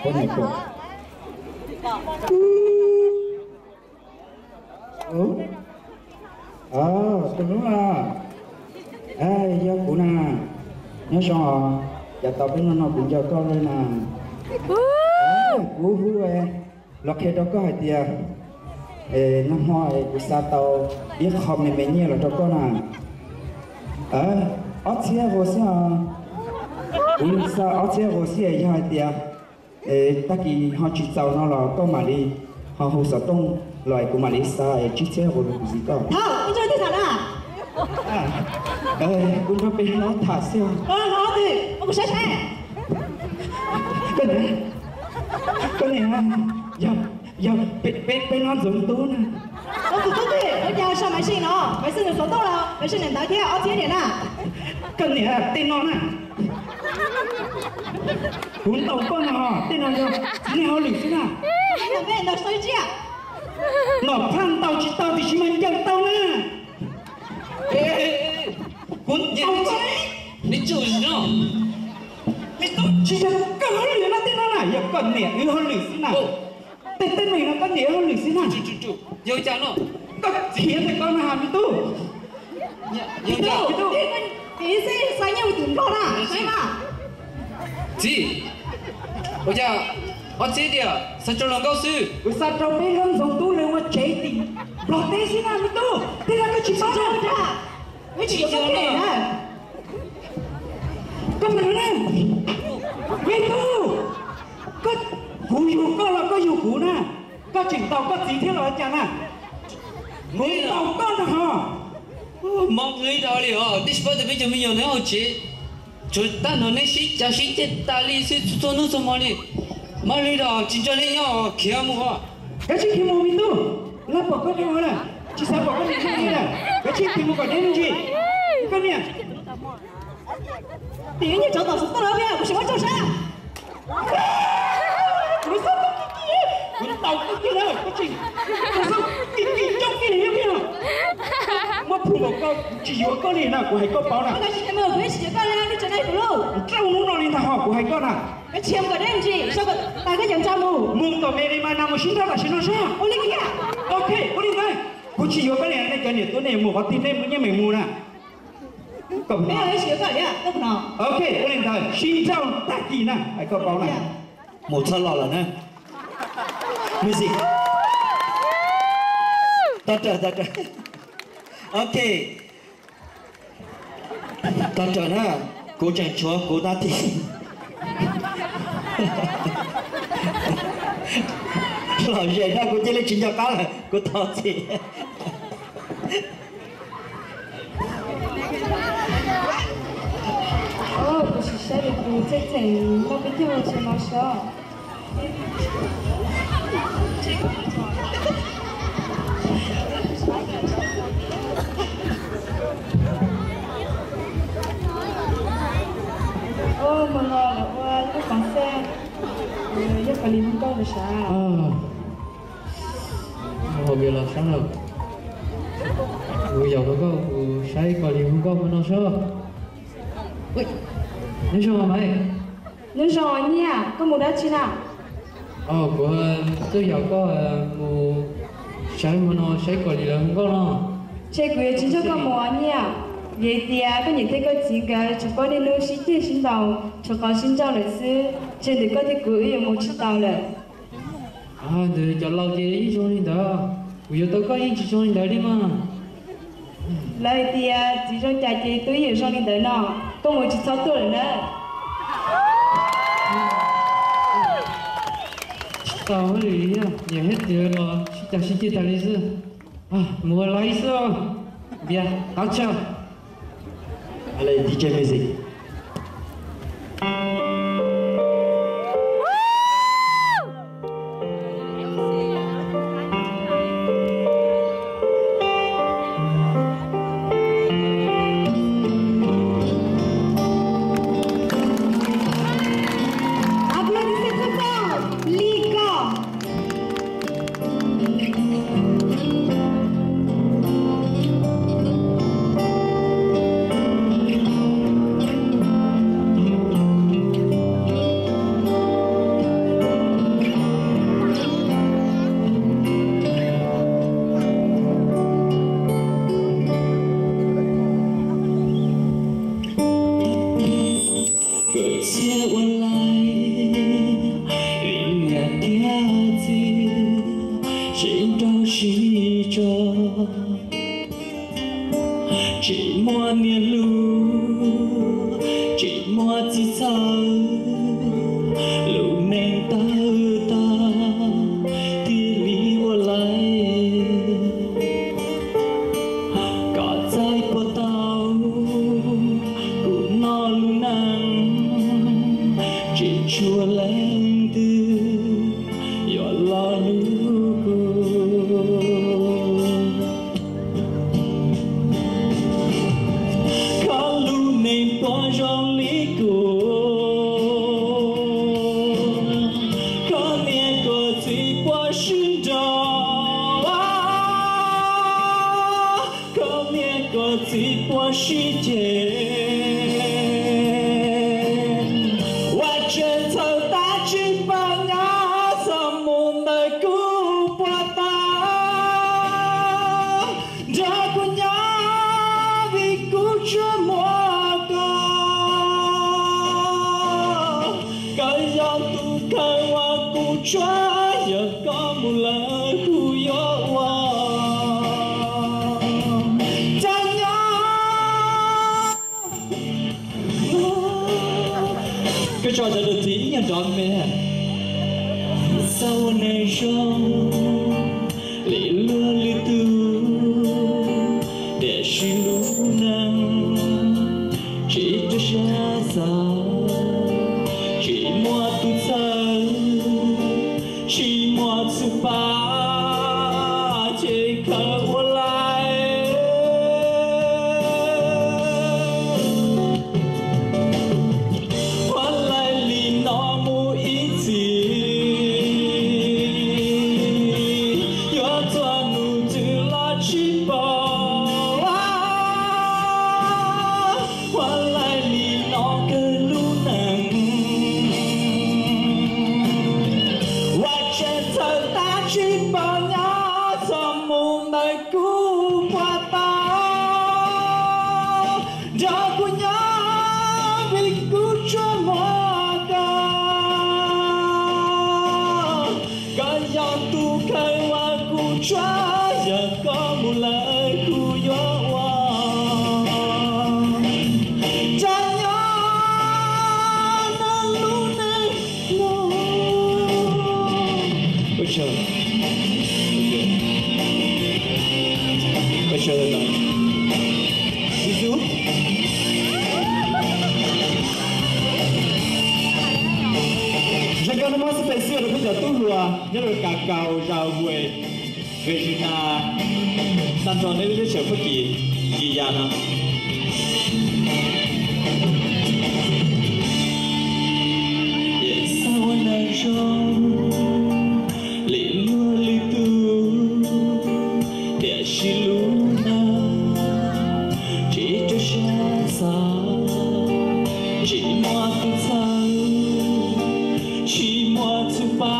Có này cổ. Tôi đúng là giờ cụ nè nhớ xong giờ tao biết nó cũng giờ con đây nè cú hú lọt hết đó có hai tia năm hỏi của sao tao biết học mình nhiều là cho con nè ở chia vô sao cũng sao ở chia vô xia hai tia ta kỳ họ chỉ giàu nó là có mà đi họ hồ sơ tông loại của mà đi sai chỉ chia vô được gì con không chơi thế nào cũng có bên nó thả siêu nó thì ông sẽ cái này giờ bên nó dùng tú nè ông tụi tôi ở nhà sao mày xin nó mày xin được số tốt là mày xin được tới theo ở phía này nè cái này tên nó nè cũng tàu con nào tên nó giờ này họ lử thế nào nó về nó soi chia nó phan tàu chỉ tàu thì chỉ mình dân tàu nè cũng tàu con你做什么？你都只要跟我聊那电脑啦，要跟你，你好律师呐？tên mình là con nhớ hơn lịch sử nào? Chú, vô cha nó. Con thiệt thì con làm đi tu. Vô cha. Ý sẽ sai nhau tìm con à? Sai mà. Gì? Ôi cha, ở chế đi à? Sao cho lòng cao sư? Ủa sao cho mấy lần dùng tu lên mà chế thì lọt thế xin nào đi tu? Thế là cái chuyện sao rồi cha? Cái chuyện sao kể nè? Con nói nè. Về tu. Con cú dù con là con dù cú nè. Con chỉnh tàu con gì thế rồi chàng nè. Người tàu con là hả? Mọi người đó liền à? Đi bắt đầu bây giờ mình nhớ nó chế. Chúng ta nói này sĩ cha sĩ chết ta đi sĩ cho nó xong rồi. Mọi người đó chính cho nên nhau kia mua. Cái chuyện khi mua mình tu. Là bỏ con đi mua nè. Chỉ sao bỏ con đi mua nè. Cái chuyện khi mua còn đến gì? Con nè. Tiếng như cháu tao sống tao đâu kìa, không có sao. Ủa sao tao cái kia? Ủa tao cái kia đâu? Cái chuyện. Ủa sao cái trong kia này kìa? Mà phụ một con chỉ có con này nào của hai con báo nào? Cái chuyện mà với chỉ con này đi chỗ này đủ. Trong nó nói là họ của hai con à? Cái chuyện của đem gì? Sao ta cái nhận ra mù? Mùng tao về đây mà nằm ở xin là xin nó sao? Ô linh kìa. Ok, ô linh ơi. Cô chỉ có cái này tôi này mù có tin đây mới mình mù nè. Bây giờ lấy chìa khóa đi à? Đâu nào? Ok, ô linh thôi. Xin chào tất kỳ nè. Hai con báo này. Một thân lọ là nè. Music. Ta trở. Ok. Ta trở nè. Cô chẳng chúa, cô ta thì. Làm gì đó, cô chỉ lấy chuyện cho cá là cô to thì. Tôi chỉ sẽ được từ trên thành nó cái theo trên nó sợ. Mà ngờ là qua lúc bán xe, lúc phải đi không có được sao? Hồi bây giờ sáng rồi. Bây giờ có sai còn đi không có mà nó sao? Ui, nó sao mà mày? Nó rồi nha, có một đá chi nào? Của tôi giờ có một sai mà nó sai còn đi là không có nó. Chơi quỷ chính cho con mùa nha. Vậy thì có nhìn thấy có gì cả, chỉ có đi lưu sĩ tiết xin tàu, chỉ có xin chào lịch sư, trên thì có thể gửi một chiếc tàu rồi. Để cho lâu gì cho nên đó, bây giờ tôi có những chuyện cho nên đó đi mà. Lời thì chỉ cho chạy chị túi nhiều cho nên tới nó, có một chiếc 6 tuổi nữa. Tao mới đi à, nhà hết tiền rồi, chắc xin chia tay đi chứ. Mua lấy sao? Bia, tao chào. Allez, DJ Music. chỉ mua niềm lưu chỉ mua chỉ sao lưu nên ta thì lý vô lại cả trái bờ tàu cũng no lưu nắng chỉ chua lên từ gió lo lưu trong lý cổ có nghe có gì qua sinh đó có nghe có gì qua sinh chết và trên thờ ta chỉ bằng ngã dòng môn đời cứu qua ta đã của nhau vì cứu cho mỗi cho giờ có một lời khu gió cha nhớ cái trò chơi được tí nhà đón mẹ sau này trong lì lưa lì tư để xin lũ năng chỉ cho xa xa chỉ mua tu thân chỉ một sự ba chỉ khờ qua lại qua lại lì nó mu ý gì yo cho nụ từ là chỉ bỏ qua lại lì nó cứ lu nặng chỉ bao nhã dòng môn đời cứu qua ta đã của nhau vì cứu cho mọi cả dòng tu khai hoa cứu cho giờ có một lời cứu gió cha nhớ nó luôn này ôi trời bây giờ là đi giúp cái nó sẽ phải sửa được bây giờ tôi vừa nhớ được cả cầu rào về Việt Nam đang cho nên cái sự phát triển gì vậy nào sao này trong lì lúa lì tư để xin luna chỉ cho xa xa chỉ mua tu sang chỉ mua tu ba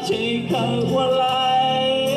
chỉ khờ qua lại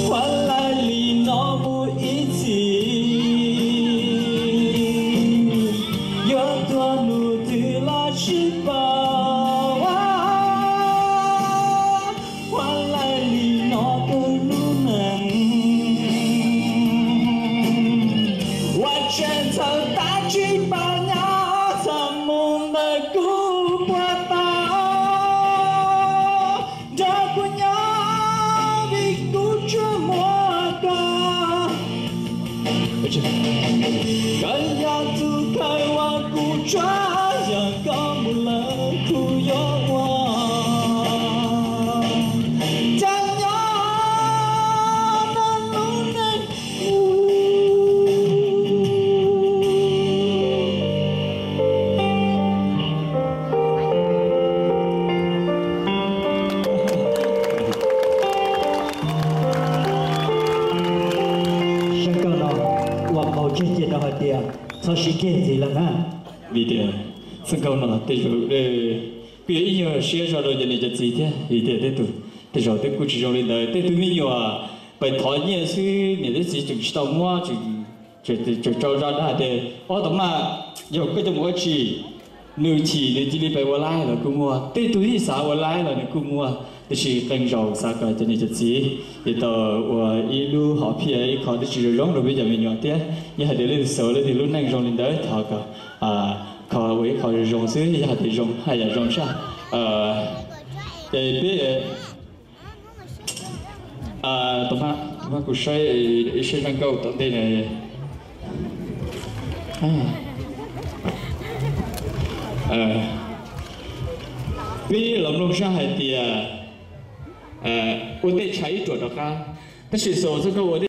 qua lại lì nó mu ý gì yo tua nụ từ là chỉ bao qua lại lì nó cứ lu nặng và trên thờ ta chỉ bao nhã dòng môn đời cứu qua ta đã của nhau vì cứu cho mọi cả nhà tu khai hoa cứu cho giờ có một lời cứu gió cha nhớ nó luôn này sao sĩ kia gì là ha vì thế sân khấu nó để rồi bây giờ nhiều xe cho rồi nàyจะgì thế vì thế để rồi để cũng chỉ trong đây để tôi mới nhiều bài thoại nhiều thứ nhiều cái gì chừng tao mua chừng cho ra đã để ở đó mà nhiều cái trong mỗi chỉ nữ chỉ điไปว่าไล่เหรอกูมัวเต้ตัวที่สาวว่าไล่เหรอเนี่ยกูมัวแต่ชีเป็นเราสากจะนี่จะจีอีต่อว่าอีลูหอบเพียอีขอที่ชีร้องเราไม่จะมีหยอดเตี้ยยี่ห้อเดี๋ยวเล่นโซ่แล้วที่รุ่นนั่งร้องลินเดอร์ทอก็ขอไว้ขอร้องซื้อยี่ห้อที่ร้องให้อย่าร้องช้าเดี๋ยวต่อมากูใช้รังเก้าต่อได้เลยvì lòng lòng sang hải thì 我得查一桌的哈，但是说这个我的。